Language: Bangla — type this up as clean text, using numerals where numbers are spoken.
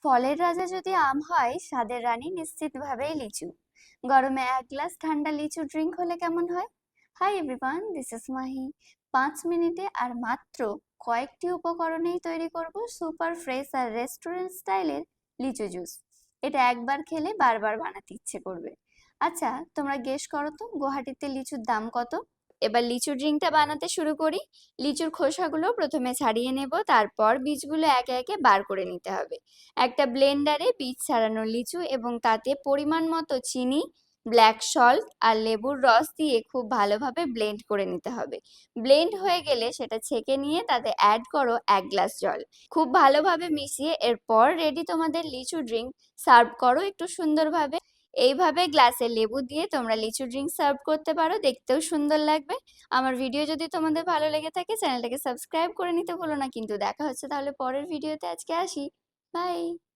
ফলের রাজা যদি আম হয়, স্বাদের রানী নিশ্চিতভাবেই লিচু। গরমে এক গ্লাস ঠান্ডা লিচু ড্রিঙ্ক হলে কেমন হয়? Hi everyone, this is Mahi. 5 মিনিটে আর মাত্র কয়েকটি উপকরণেই তৈরি করব সুপার ফ্রেশ আর রেস্টুরেন্ট স্টাইলের লিচু জুস। এটা একবার খেলে বারবার বানাতে ইচ্ছে করবে। আচ্ছা, তোমরা গেস করো তো গুয়াহাটিতে লিচুর দাম কত? এবার লিচু ড্রিঙ্কটা বানাতে শুরু করি। লিচুর খোসাগুলো প্রথমে ছাড়িয়ে নেব, তারপর বীজগুলো একে একে বার করে নিতে হবে। একটা ব্লেন্ডারে বীজ ছাড়ানো লিচু এবং তাতে পরিমাণ মতো চিনি, ব্ল্যাক সল্ট আর লেবুর রস দিয়ে খুব ভালোভাবে ব্লেন্ড করে নিতে হবে। ব্লেন্ড হয়ে গেলে সেটা ছেঁকে নিয়ে তাতে অ্যাড করো 1 গ্লাস জল। খুব ভালোভাবে মিশিয়ে এরপর রেডি তোমাদের লিচু ড্রিঙ্ক। সার্ভ করো একটু সুন্দরভাবে। এইভাবে গ্লাসে লেবু দিয়ে তোমরা লিচু ড্রিঙ্ক সার্ভ করতে পারো, দেখতেও সুন্দর লাগবে। আমার ভিডিও যদি তোমাদের ভালো লেগে থাকে চ্যানেলটাকে সাবস্ক্রাইব করে নিতে ভুলো না। কিন্তু দেখা হচ্ছে তাহলে পরের ভিডিওতে। আজকে আসি, বাই।